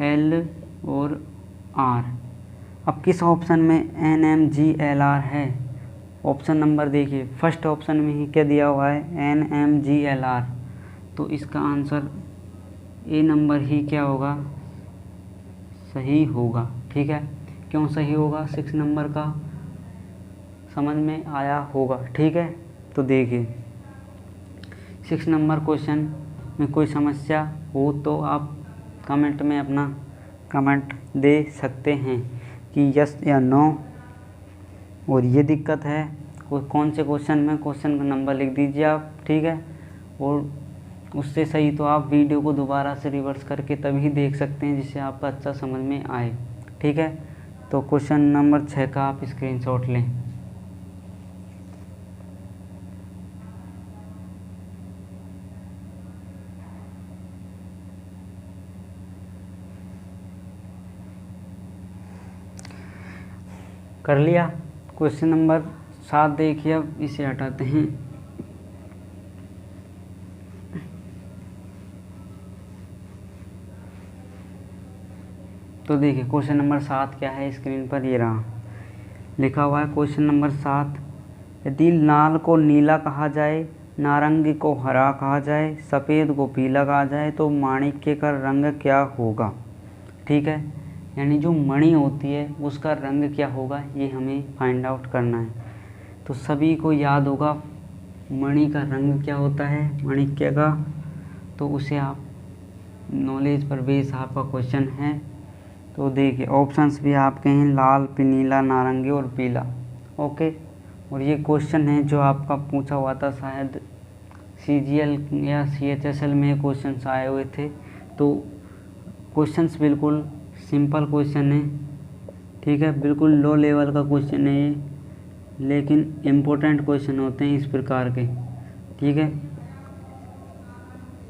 L और R। अब किस ऑप्शन में N M G L R है? ऑप्शन नंबर देखिए, फर्स्ट ऑप्शन में ही क्या दिया हुआ है, N M G L R। तो इसका आंसर ए नंबर ही क्या होगा, सही होगा। ठीक है, क्यों सही होगा, 6 नंबर का समझ में आया होगा। ठीक है, तो देखिए 6 नंबर क्वेश्चन में कोई समस्या हो तो आप कमेंट में अपना कमेंट दे सकते हैं कि यस या नो, और ये दिक्कत है कौन से क्वेश्चन में, क्वेश्चन का नंबर लिख दीजिए आप। ठीक है, और उससे सही तो आप वीडियो को दोबारा से रिवर्स करके तभी देख सकते हैं जिससे आपका अच्छा समझ में आए। ठीक है, तो क्वेश्चन नंबर 6 का आप स्क्रीनशॉट लें। कर लिया। क्वेश्चन नंबर 7 देखिए, अब इसे हटाते हैं। तो देखिए क्वेश्चन नंबर 7 क्या है, स्क्रीन पर ये रहा लिखा हुआ है। क्वेश्चन नंबर 7, यदि लाल को नीला कहा जाए, नारंगी को हरा कहा जाए, सफ़ेद को पीला कहा जाए तो माणिक्य का रंग क्या होगा। ठीक है, यानी जो मणि होती है उसका रंग क्या होगा, ये हमें फाइंड आउट करना है। तो सभी को याद होगा मणि का रंग क्या होता है, माणिक्य का। तो उसे आप नॉलेज पर बेस आपका क्वेश्चन है। तो देखिए ऑप्शंस भी आपके हैं, लाल, नीला, नारंगी और पीला। ओके, और ये क्वेश्चन है जो आपका पूछा हुआ था, शायद CGL या CHSL में क्वेश्चंस आए हुए थे। तो क्वेश्चंस बिल्कुल सिंपल क्वेश्चन है। ठीक है, बिल्कुल लो लेवल का क्वेश्चन है ये, लेकिन इम्पोर्टेंट क्वेश्चन होते हैं इस प्रकार के। ठीक है,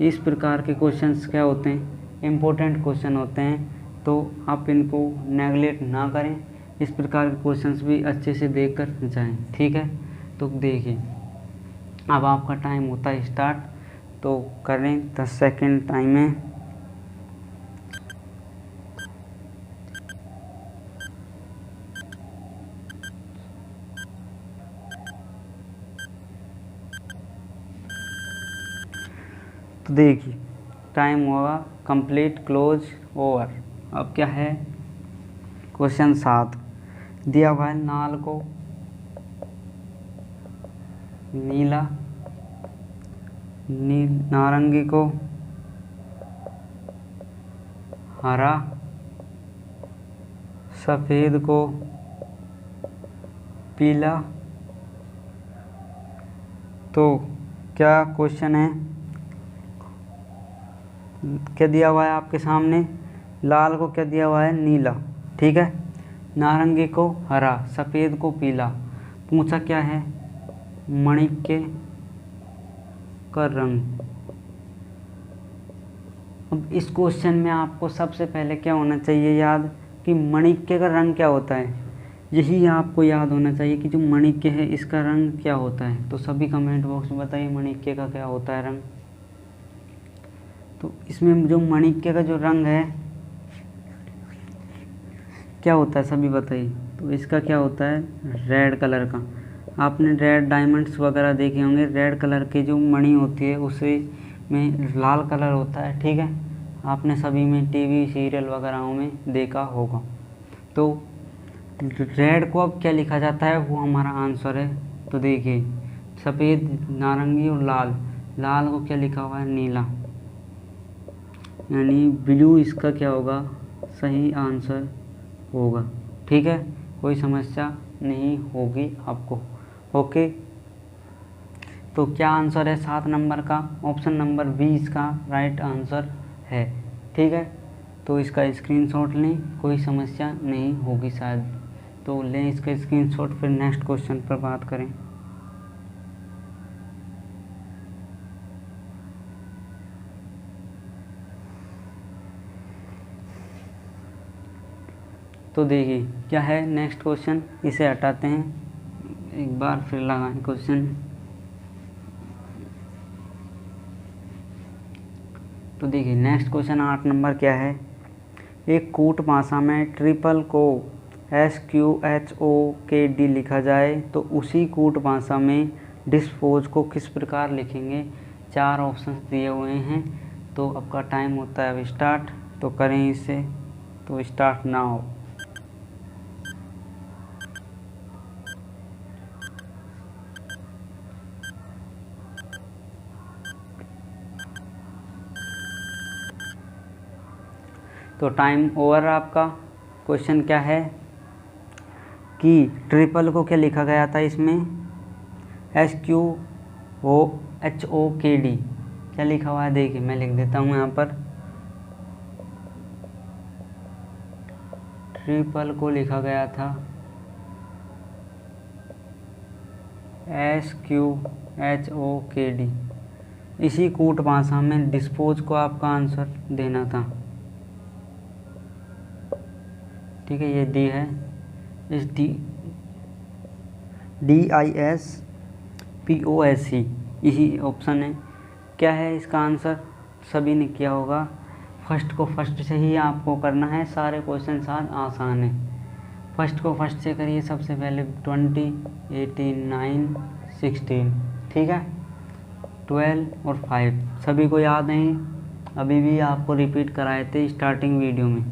इस प्रकार के क्वेश्चंस क्या होते हैं, इम्पोर्टेंट क्वेश्चन होते हैं, तो आप इनको नेगलेक्ट ना करें। इस प्रकार के क्वेश्चंस भी अच्छे से देख कर जाएँ। ठीक है, तो देखिए अब आपका टाइम होता है स्टार्ट, तो करें 10 सेकेंड टाइम है। तो देखिए टाइम हुआ कंप्लीट, क्लोज, ओवर। अब क्या है, क्वेश्चन 7 दिया हुआ है, लाल को नीला, नारंगी को हरा, सफ़ेद को पीला। तो क्या क्वेश्चन है, क्या दिया हुआ है आपके सामने, लाल को क्या दिया हुआ है, नीला। ठीक है, नारंगी को हरा, सफ़ेद को पीला। पूछा क्या है, माणिक्य का रंग। अब इस क्वेश्चन में आपको सबसे पहले क्या होना चाहिए याद, कि माणिक्य का रंग क्या होता है, यही आपको याद होना चाहिए कि जो माणिक्य है इसका रंग क्या होता है। तो सभी कमेंट बॉक्स में बताइए माणिक्य का क्या होता है रंग। तो इसमें जो माणिक्य का जो रंग है क्या होता है, सभी बताइए। तो इसका क्या होता है, रेड कलर का। आपने रेड डायमंड्स वगैरह देखे होंगे, रेड कलर की जो मणि होती है उसे में लाल कलर होता है। ठीक है, आपने सभी में टीवी सीरियल वगैरह में देखा होगा। तो रेड को अब क्या लिखा जाता है, वो हमारा आंसर है। तो देखिए सफ़ेद, नारंगी और लाल, लाल को क्या लिखा हुआ है, नीला, यानी ब्लू इसका क्या होगा, सही आंसर होगा। ठीक है, कोई समस्या नहीं होगी आपको। ओके, तो क्या आंसर है 7 नंबर का? ऑप्शन नंबर 20 का राइट आंसर है। ठीक है, तो इसका स्क्रीनशॉट लें, कोई समस्या नहीं होगी शायद। तो लें इसका स्क्रीनशॉट, फिर नेक्स्ट क्वेश्चन पर बात करें। तो देखिए क्या है नेक्स्ट क्वेश्चन, इसे हटाते हैं, एक बार फिर लगाएं क्वेश्चन। तो देखिए नेक्स्ट क्वेश्चन 8 नंबर क्या है, एक कूट भाषा में ट्रिपल को SQHOKD लिखा जाए तो उसी कूट भाषा में डिस्पोज को किस प्रकार लिखेंगे? 4 ऑप्शंस दिए हुए हैं। तो आपका टाइम होता है अब स्टार्ट, तो करें इसे, तो स्टार्ट नाउ। तो टाइम ओवर आपका। क्वेश्चन क्या है कि ट्रिपल को क्या लिखा गया था इसमें? SQHOKD क्या लिखा हुआ है? देखिए मैं लिख देता हूँ यहाँ पर, ट्रिपल को लिखा गया था SQHOKD। इसी कूट भाषा में डिस्पोज को आपका आंसर देना था। ठीक है, ये डी है, इस DISPOSC यही ऑप्शन है। क्या है इसका आंसर? सभी ने किया होगा, फर्स्ट को फर्स्ट से ही आपको करना है, सारे क्वेश्चन आज आसान है। फर्स्ट को फर्स्ट से करिए सबसे पहले, 20, 18, 9, 16, ठीक है, 12 और 5 सभी को याद नहीं, अभी भी आपको रिपीट कराए थे स्टार्टिंग वीडियो में।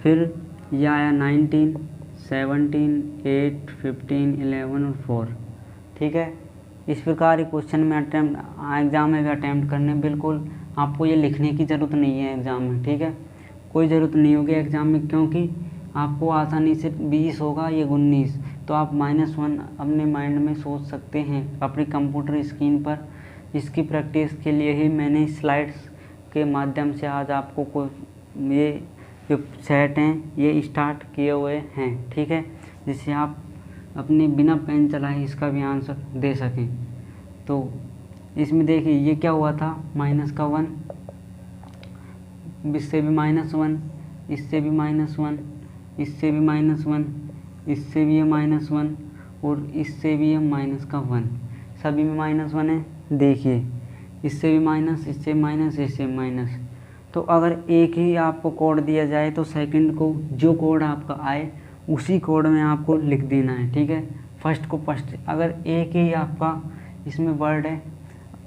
फिर यह आया 19, 17, 8, 15, 11 और 4, ठीक है। इस प्रकार ही क्वेश्चन में एग्ज़ाम में भी अटैम्प्ट करने, बिल्कुल आपको ये लिखने की ज़रूरत नहीं है एग्ज़ाम में, ठीक है, कोई ज़रूरत नहीं होगी एग्ज़ाम में, क्योंकि आपको आसानी से 20 होगा, ये 19, तो आप -1 अपने माइंड में सोच सकते हैं अपनी कंप्यूटर स्क्रीन पर। इसकी प्रैक्टिस के लिए ही मैंने स्लाइड्स के माध्यम से आज आपको ये जो सेट हैं ये स्टार्ट किए हुए हैं, ठीक है, जिससे आप अपने बिना पेन चलाए इसका भी आंसर दे सकें। तो इसमें देखिए ये क्या हुआ था, -1, इससे भी -1, इससे भी -1, इससे भी -1, इससे भी ये -1 और इससे भी ये -1, सभी में -1 है। देखिए इससे भी माइनस, इससे माइनस, इससे माइनस। तो अगर एक ही आपको कोड दिया जाए तो सेकंड को जो कोड आपका आए उसी कोड में आपको लिख देना है, ठीक है, फर्स्ट को फर्स्ट। अगर एक ही आपका इसमें वर्ड है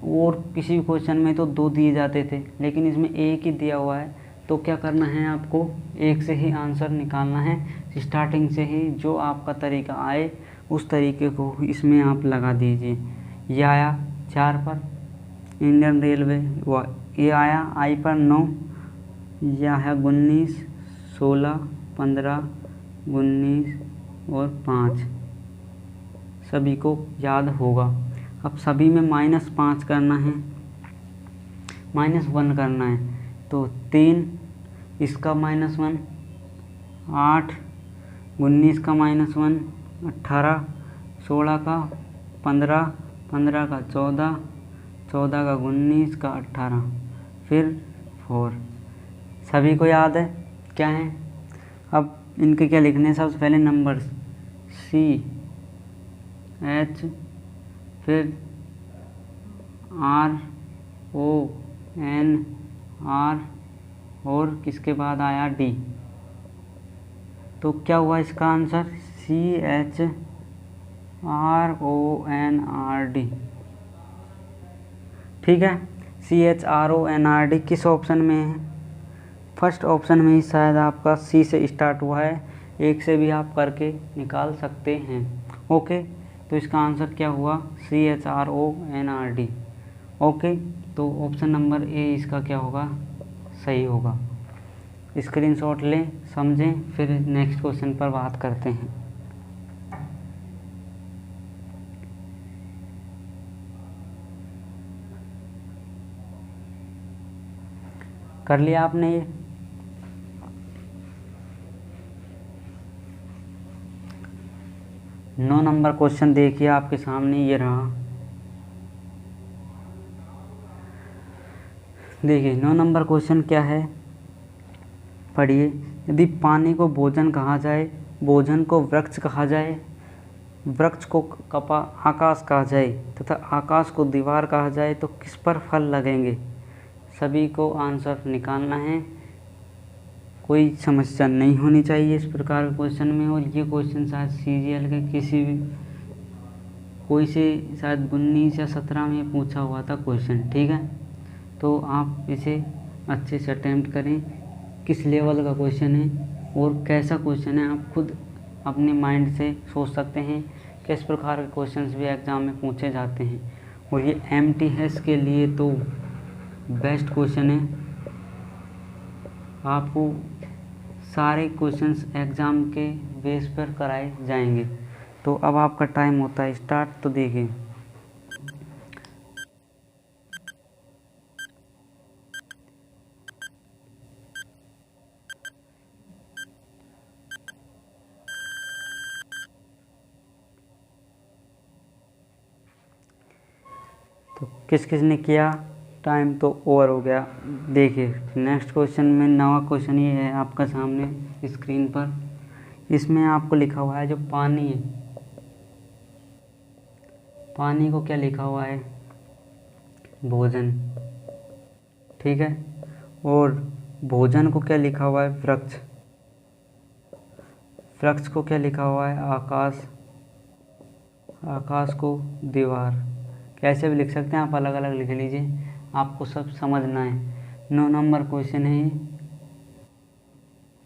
और किसी भी क्वेश्चन में तो 2 दिए जाते थे, लेकिन इसमें एक ही दिया हुआ है, तो क्या करना है आपको, एक से ही आंसर निकालना है, स्टार्टिंग से ही जो आपका तरीका आए उस तरीके को इसमें आप लगा दीजिए। यह आया 4 पर इंडियन रेलवे, ये आया आई पर 9, यह है 19, 16, 15, 19 और 5, सभी को याद होगा। अब सभी में -5 करना है, -1 करना है, तो 3 इसका -1, 8 19 का -1, 18 16 का 15, 15 का 14, 14 का 19 का 18, फिर 4, सभी को याद है क्या है। अब इनके क्या लिखने हैं, सबसे पहले नंबर CH, फिर RONR और किसके बाद आया D। तो क्या हुआ इसका आंसर, CHRONRD, ठीक है। CHRONRD किस ऑप्शन में है? फर्स्ट ऑप्शन में ही शायद आपका C से स्टार्ट हुआ है, एक से भी आप करके निकाल सकते हैं। ओके, तो इसका आंसर क्या हुआ, CHRONRD। ओके, तो ऑप्शन नंबर ए इसका क्या होगा, सही होगा। स्क्रीनशॉट लें, समझें, फिर नेक्स्ट क्वेश्चन पर बात करते हैं। कर लिया आपने ये? नौ नंबर क्वेश्चन देखिए आपके सामने ये रहा। देखिए 9 नंबर क्वेश्चन क्या है, पढ़िए। यदि पानी को भोजन कहा जाए, भोजन को वृक्ष कहा जाए, वृक्ष को कपा आकाश कहा जाए तथा आकाश को दीवार कहा जाए तो किस पर फल लगेंगे? सभी को आंसर निकालना है, कोई समस्या नहीं होनी चाहिए इस प्रकार के क्वेश्चन में। और ये क्वेश्चन शायद सीजीएल के किसी भी कोई से शायद 19 या 17 में पूछा हुआ था क्वेश्चन, ठीक है। तो आप इसे अच्छे से अटेम्प्ट करें, किस लेवल का क्वेश्चन है और कैसा क्वेश्चन है आप खुद अपने माइंड से सोच सकते हैं। किस प्रकार के क्वेश्चंस भी एग्ज़ाम में पूछे जाते हैं और ये एमटीएस के लिए तो बेस्ट क्वेश्चन है। आपको सारे क्वेश्चंस एग्ज़ाम के बेस पर कराए जाएंगे। तो अब आपका टाइम होता है स्टार्ट। तो देखिए तो किस किस ने किया, टाइम तो ओवर हो गया। देखिए नेक्स्ट क्वेश्चन में नवा क्वेश्चन ये है आपका सामने स्क्रीन पर। इसमें आपको लिखा हुआ है जो पानी है, पानी को क्या लिखा हुआ है? भोजन, ठीक है। और भोजन को क्या लिखा हुआ है? वृक्ष। वृक्ष को क्या लिखा हुआ है? आकाश। आकाश को दीवार। कैसे भी लिख सकते हैं आप, अलग अलग लिख लीजिए, आपको सब समझना है। 9 नंबर क्वेश्चन है ये,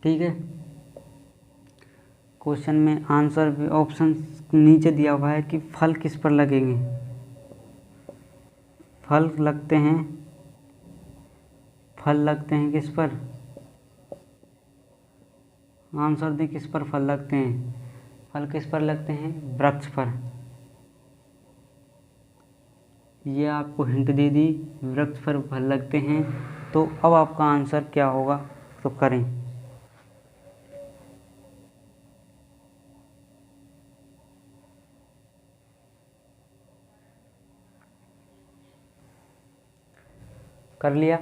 ठीक है। क्वेश्चन में आंसर भी ऑप्शन नीचे दिया हुआ है कि फल किस पर लगेंगे। फल लगते हैं, फल लगते हैं किस पर? आंसर दें किस पर फल लगते हैं। फल किस पर लगते हैं? वृक्ष पर। ये आपको हिंट दे दी, वृक्ष पर फल लगते हैं। तो अब आपका आंसर क्या होगा, तो करें। कर लिया?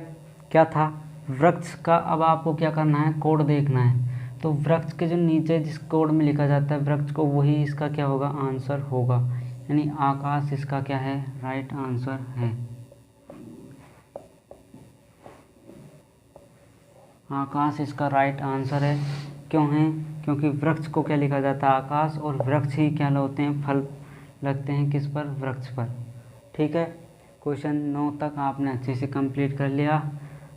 क्या था? वृक्ष का अब आपको क्या करना है, कोड देखना है। तो वृक्ष के जो नीचे जिस कोड में लिखा जाता है वृक्ष को, वही इसका क्या होगा, आंसर होगा। यानी आकाश इसका क्या है, राइट आंसर है। आकाश इसका राइट आंसर है। क्यों है? क्योंकि वृक्ष को क्या लिखा जाता है, आकाश, और वृक्ष ही क्या होते हैं, फल लगते हैं किस पर, वृक्ष पर। ठीक है, क्वेश्चन 9 तक आपने अच्छे से कंप्लीट कर लिया।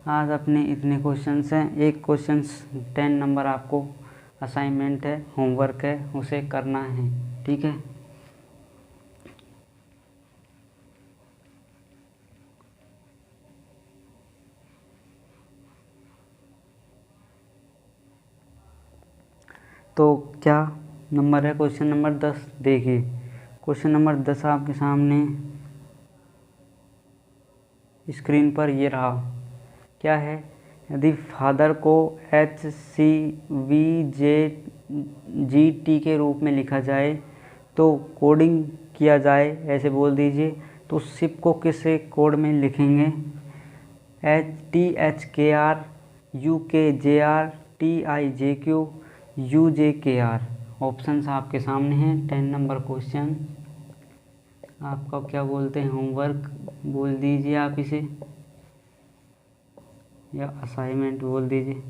आज अपने इतने क्वेश्चंस हैं। एक क्वेश्चन 10 नंबर आपको असाइनमेंट है, होमवर्क है, उसे करना है। ठीक है, तो क्या नंबर है, क्वेश्चन नंबर 10। देखिए क्वेश्चन नंबर 10 आपके सामने स्क्रीन पर ये रहा। क्या है? यदि फादर को HCVJGT के रूप में लिखा जाए तो कोडिंग किया जाए, ऐसे बोल दीजिए। तो शिप को किस कोड में लिखेंगे? THKR UKJR TIJQ UJKR। Options आपके सामने हैं। 10 नंबर क्वेश्चन आपका क्या बोलते हैं, होमवर्क बोल दीजिए आप इसे, या असाइनमेंट बोल दीजिए।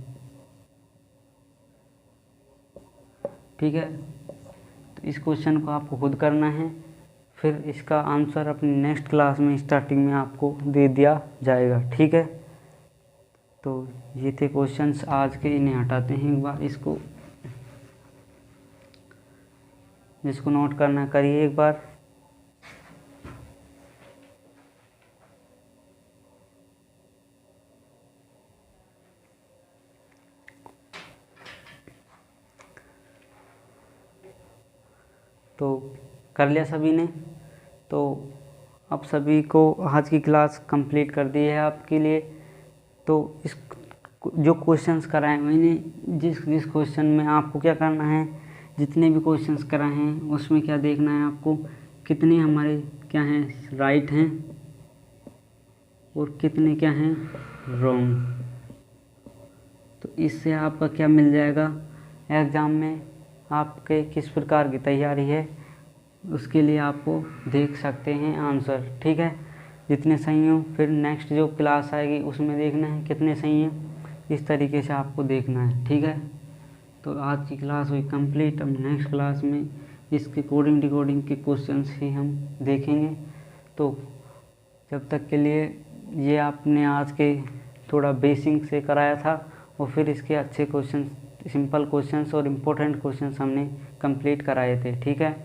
ठीक है, तो इस क्वेश्चन को आपको खुद करना है, फिर इसका आंसर अपनी नेक्स्ट क्लास में स्टार्टिंग में आपको दे दिया जाएगा। ठीक है, तो ये थे क्वेश्चंस आज के। इन्हें हटाते हैं एक बार, इसको जिसको नोट करना करिए एक बार। तो कर लिया सभी ने? तो अब सभी को आज की क्लास कंप्लीट कर दी है आपके लिए। तो इस जो क्वेश्चंस कराए मैंने, जिस क्वेश्चन में आपको क्या करना है, जितने भी क्वेश्चंस कराए हैं उसमें क्या देखना है आपको, कितने हमारे क्या हैं राइट हैं और कितने क्या हैं रॉन्ग। तो इससे आपका क्या मिल जाएगा, एग्ज़ाम में आपके किस प्रकार की तैयारी है उसके लिए आपको देख सकते हैं आंसर। ठीक है, जितने सही हो फिर नेक्स्ट जो क्लास आएगी उसमें देखना है कितने सही हैं, इस तरीके से आपको देखना है। ठीक है, तो आज की क्लास हुई कंप्लीट। अब नेक्स्ट क्लास में इसके कोडिंग डिकोडिंग के क्वेश्चंस ही हम देखेंगे। तो जब तक के लिए ये आपने आज के थोड़ा बेसिक से कराया था और फिर इसके अच्छे क्वेश्चन, सिंपल क्वेश्चंस और इम्पोर्टेंट क्वेश्चंस हमने कंप्लीट कराए थे। ठीक है,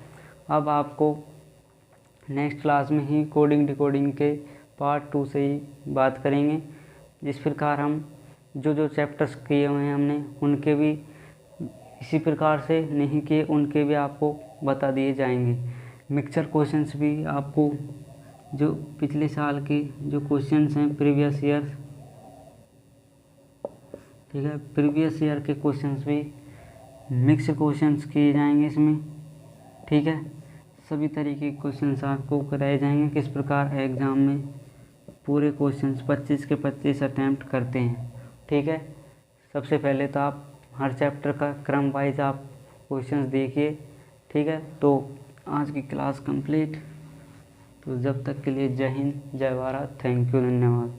अब आपको नेक्स्ट क्लास में ही कोडिंग डिकोडिंग के पार्ट 2 से ही बात करेंगे। जिस प्रकार हम जो चैप्टर्स किए हुए हैं हमने उनके भी इसी प्रकार से नहीं किए, उनके भी आपको बता दिए जाएंगे। मिक्सचर क्वेश्चंस भी आपको जो पिछले साल के जो क्वेश्चंस हैं प्रीवियस ईयर, ठीक है, प्रीवियस ईयर के क्वेश्चंस भी मिक्स क्वेश्चंस किए जाएंगे इसमें। ठीक है, सभी तरीके के क्वेश्चंस आपको कराए जाएंगे, किस प्रकार एग्ज़ाम में पूरे क्वेश्चंस 25 के 25 अटैम्प्ट करते हैं। ठीक है, सबसे पहले तो आप हर चैप्टर का क्रम वाइज आप क्वेश्चंस देखिए। ठीक है, तो आज की क्लास कंप्लीट। तो जब तक के लिए जय हिंद, जय भारत, थैंक यू, धन्यवाद।